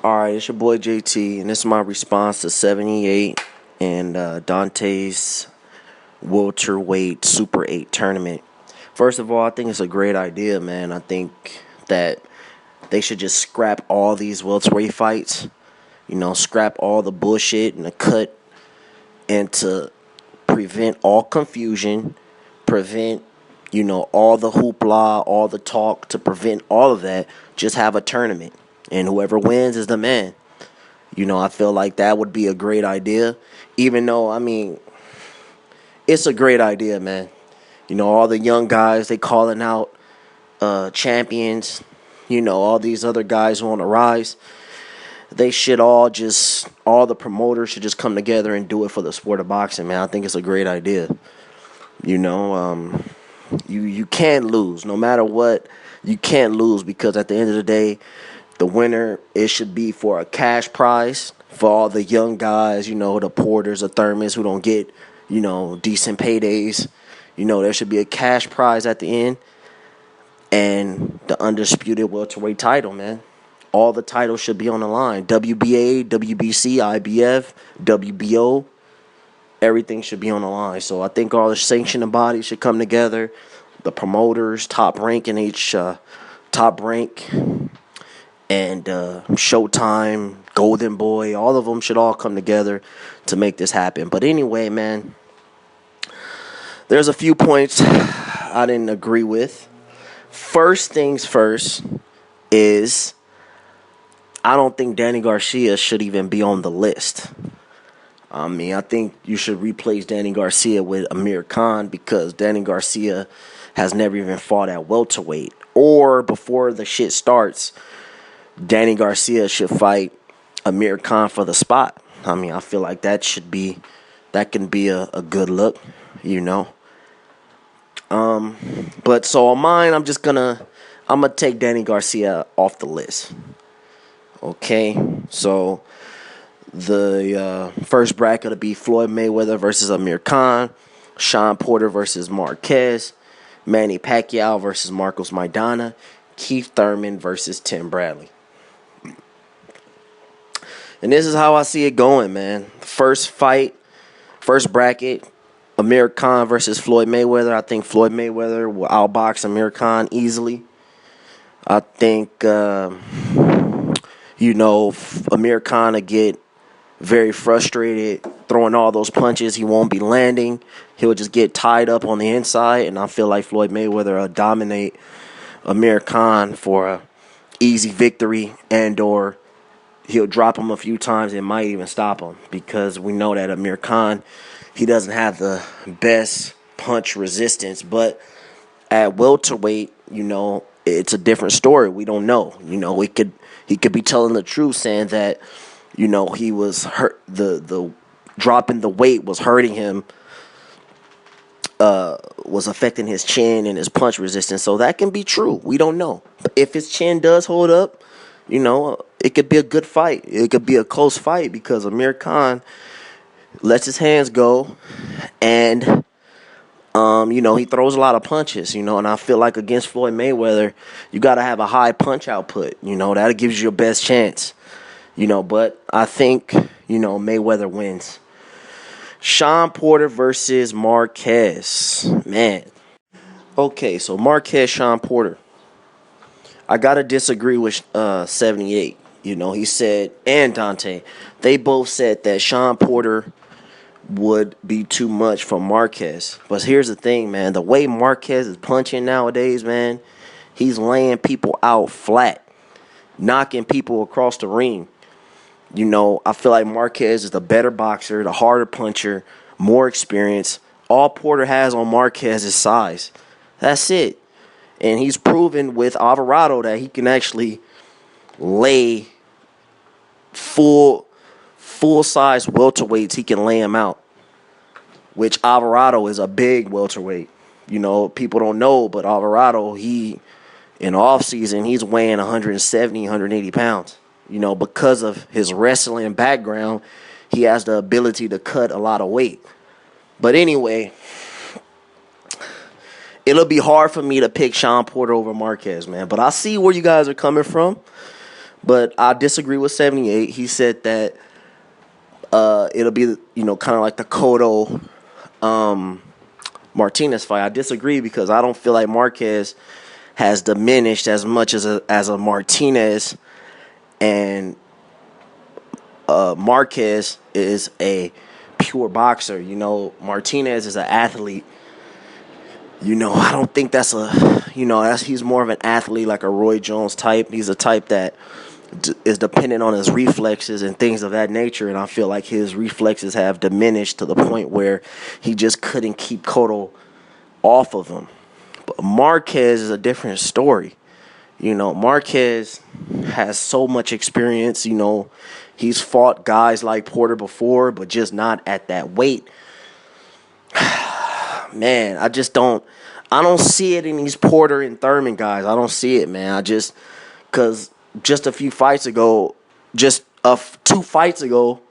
Alright, it's your boy JT, and this is my response to 78 and Dante's Welterweight Super 8 tournament. First of all, I think it's a great idea, man. I think that they should just scrap all these welterweight fights. Scrap all the bullshit and the cut, and to prevent all confusion, prevent, all the hoopla, all the talk, to prevent all of that, just have a tournament. And whoever wins is the man. I feel like that would be a great idea. Even though, it's a great idea, man. All the young guys, they calling out champions. All these other guys who on the rise. They should all the promoters should just come together and do it for the sport of boxing, man. I think it's a great idea. You can't lose. No matter what, you can't lose, because at the end of the day, the winner, it should be for a cash prize for all the young guys, the Porters, the Thurmans who don't get, decent paydays. There should be a cash prize at the end, and the undisputed welterweight title, man. All the titles should be on the line. WBA, WBC, IBF, WBO, everything should be on the line. So I think all the sanctioning bodies should come together. The promoters, Top Rank in each Top Rank, and Showtime, Golden Boy, all of them should all come together to make this happen. But anyway, man, there's a few points I didn't agree with. First things first is I don't think Danny Garcia should even be on the list. I think you should replace Danny Garcia with Amir Khan, because Danny Garcia has never even fought at welterweight. Or before the shit starts, Danny Garcia should fight Amir Khan for the spot. I feel like that can be a good look, But so on mine, I'm gonna take Danny Garcia off the list. Okay, so the first bracket will be Floyd Mayweather versus Amir Khan, Sean Porter versus Marquez, Manny Pacquiao versus Marcos Maidana, Keith Thurman versus Tim Bradley. And this is how I see it going, man. First bracket, Amir Khan versus Floyd Mayweather. I think Floyd Mayweather will outbox Amir Khan easily. I think, Amir Khan will get very frustrated, throwing all those punches. He won't be landing. He'll just get tied up on the inside, and I feel like Floyd Mayweather will dominate Amir Khan for a easy victory, and/or he'll drop him a few times and might even stop him, because we know that Amir Khan, he doesn't have the best punch resistance. But at welterweight, it's a different story. We don't know. He could be telling the truth, saying that, he was hurt. The dropping the weight was hurting him, was affecting his chin and his punch resistance. So that can be true. We don't know. But if his chin does hold up, it could be a good fight. It could be a close fight, because Amir Khan lets his hands go, and he throws a lot of punches, and I feel like against Floyd Mayweather, you got to have a high punch output. That gives you your best chance. But I think, Mayweather wins. Sean Porter versus Marquez. Man. Okay, so Marquez, Sean Porter. I got to disagree with 78. He said, and Dante, they both said that Sean Porter would be too much for Marquez. But here's the thing, man. The way Marquez is punching nowadays, man, he's laying people out flat, knocking people across the ring. I feel like Marquez is the better boxer, the harder puncher, more experience. All Porter has on Marquez is size. That's it. And he's proven with Alvarado that he can actually lay full size welterweights. He can lay him out, which Alvarado is a big welterweight. People don't know, but Alvarado, in the offseason, he's weighing 170, 180 pounds. Because of his wrestling background, he has the ability to cut a lot of weight. But anyway, it'll be hard for me to pick Sean Porter over Marquez, man. But I see where you guys are coming from. But I disagree with 78. He said that it'll be, kind of like the Cotto Martinez fight. I disagree because I don't feel like Marquez has diminished as much as a Martinez, and Marquez is a pure boxer. Martinez is an athlete. I don't think that's he's more of an athlete, like a Roy Jones type. He's a type that is dependent on his reflexes and things of that nature, and I feel like his reflexes have diminished to the point where he just couldn't keep Cotto off of him. But Marquez is a different story. Marquez has so much experience. He's fought guys like Porter before, but just not at that weight. Man, I don't see it in these Porter and Thurman guys. I don't see it, man. Because just a few fights ago, just 3 fights ago,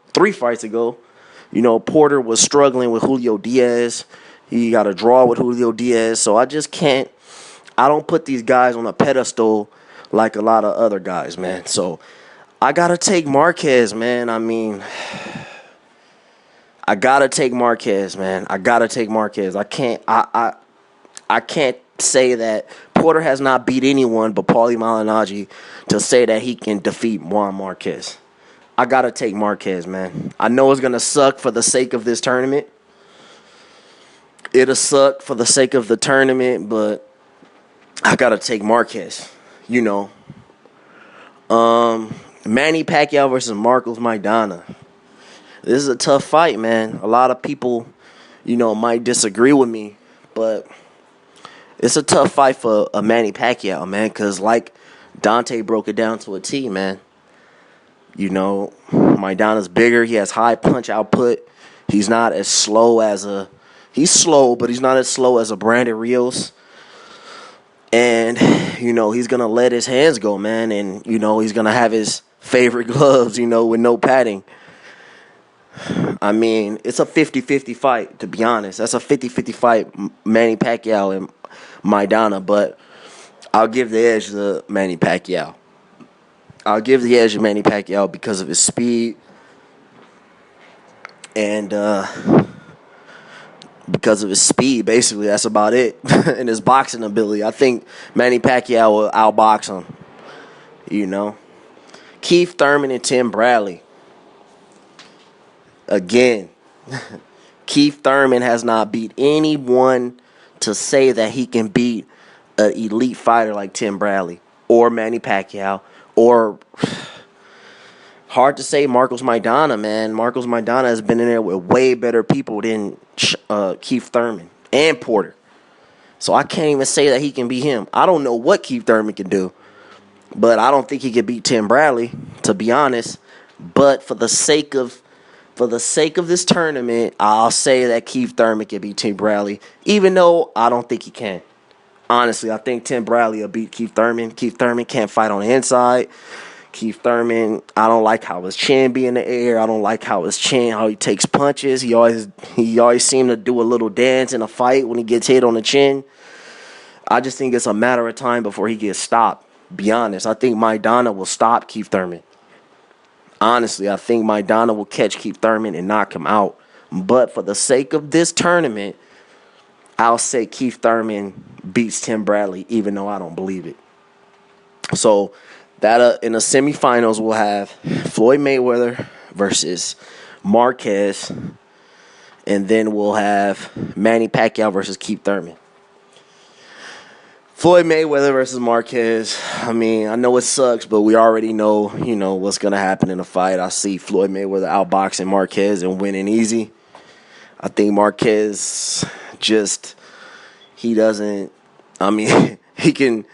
Porter was struggling with Julio Diaz. He got a draw with Julio Diaz. So I don't put these guys on a pedestal like a lot of other guys, man. So I got to take Marquez, man. I gotta take Marquez, man. I can't say that Porter has not beat anyone but Paulie Malignaggi to say that he can defeat Juan Marquez. I gotta take Marquez, man. I know it's gonna suck for the sake of this tournament. It'll suck for the sake of the tournament, but I gotta take Marquez. Manny Pacquiao versus Marcos Maidana. This is a tough fight, man. A lot of people, might disagree with me, but it's a tough fight for a Manny Pacquiao, man, because like Dante broke it down to a T, man. Maidana's bigger. He has high punch output. He's not as slow as he's slow, but he's not as slow as a Brandon Rios. And, he's going to let his hands go, man. And, he's going to have his favorite gloves, with no padding. I mean, it's a 50-50 fight, to be honest. That's a 50-50 fight, Manny Pacquiao and Maidana. But I'll give the edge to Manny Pacquiao. Because of his speed and because of his speed, basically. That's about it. And his boxing ability. I think Manny Pacquiao will outbox him. Keith Thurman and Tim Bradley. Again, Keith Thurman has not beat anyone to say that he can beat an elite fighter like Tim Bradley or Manny Pacquiao or, hard to say, Marcos Maidana, man. Marcos Maidana has been in there with way better people than Keith Thurman and Porter. So I can't even say that he can beat him. I don't know what Keith Thurman can do, but I don't think he can beat Tim Bradley, to be honest. But for the sake of this tournament, I'll say that Keith Thurman can beat Tim Bradley, even though I don't think he can. Honestly, I think Tim Bradley will beat Keith Thurman. Keith Thurman can't fight on the inside. Keith Thurman, I don't like how his chin be in the air. I don't like how he takes punches. He always seems to do a little dance in a fight when he gets hit on the chin. I just think it's a matter of time before he gets stopped. Be honest, I think Maidana will stop Keith Thurman. Honestly, I think Maidana will catch Keith Thurman and knock him out. But for the sake of this tournament, I'll say Keith Thurman beats Tim Bradley, even though I don't believe it. So that in the semifinals, we'll have Floyd Mayweather versus Marquez, and then we'll have Manny Pacquiao versus Keith Thurman. Floyd Mayweather versus Marquez. I mean, I know it sucks, but we already know, what's going to happen in the fight. I see Floyd Mayweather outboxing Marquez and winning easy. I think Marquez he doesn't, I mean, he can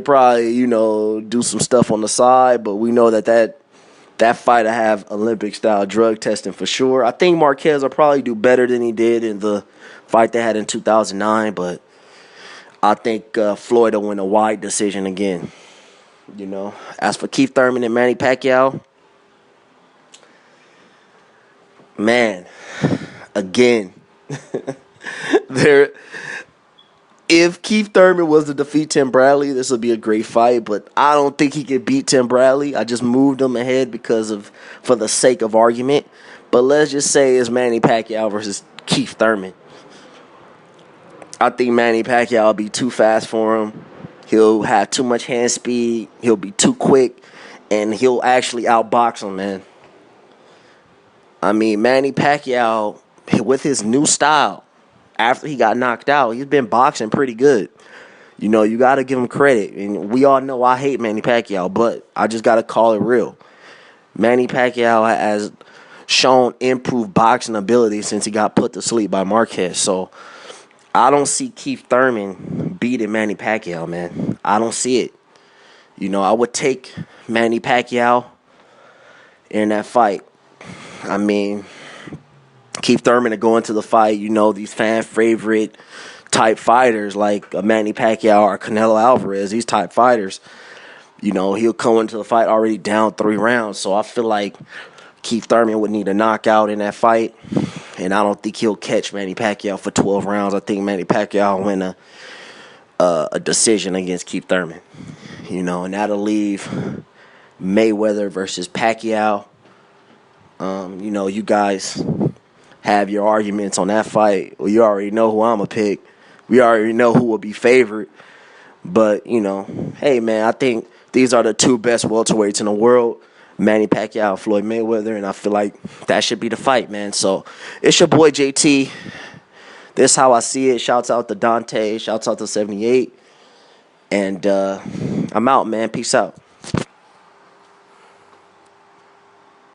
probably, do some stuff on the side, but we know that fight will have Olympic-style drug testing for sure. I think Marquez will probably do better than he did in the fight they had in 2009, but I think Floyd will win a wide decision again. As for Keith Thurman and Manny Pacquiao, man, again, If Keith Thurman was to defeat Tim Bradley, this would be a great fight. But I don't think he could beat Tim Bradley. I just moved him ahead for the sake of argument. But let's just say it's Manny Pacquiao versus Keith Thurman. I think Manny Pacquiao will be too fast for him. He'll have too much hand speed. He'll be too quick, and he'll actually outbox him, man. I mean, Manny Pacquiao, with his new style, after he got knocked out, he's been boxing pretty good. You know, you got to give him credit. And we all know I hate Manny Pacquiao, but I just got to call it real. Manny Pacquiao has shown improved boxing ability since he got put to sleep by Marquez. So I don't see Keith Thurman beating Manny Pacquiao, man. I don't see it. You know, I would take Manny Pacquiao in that fight. I mean, Keith Thurman to go into the fight, you know, these fan favorite type fighters like Manny Pacquiao or Canelo Alvarez, these type fighters, you know, he'll come into the fight already down 3 rounds. So I feel like Keith Thurman would need a knockout in that fight, and I don't think he'll catch Manny Pacquiao for 12 rounds. I think Manny Pacquiao will win a decision against Keith Thurman, you know, and that'll leave Mayweather versus Pacquiao. You know, you guys have your arguments on that fight. Well, you already know who I'm going to pick. We already know who will be favored. But, you know, hey, man, I think these are the 2 best welterweights in the world, Manny Pacquiao and Floyd Mayweather, and I feel like that should be the fight, man. So it's your boy JT. This is how I see it. Shouts out to Dante. Shouts out to 78. And I'm out, man. Peace out.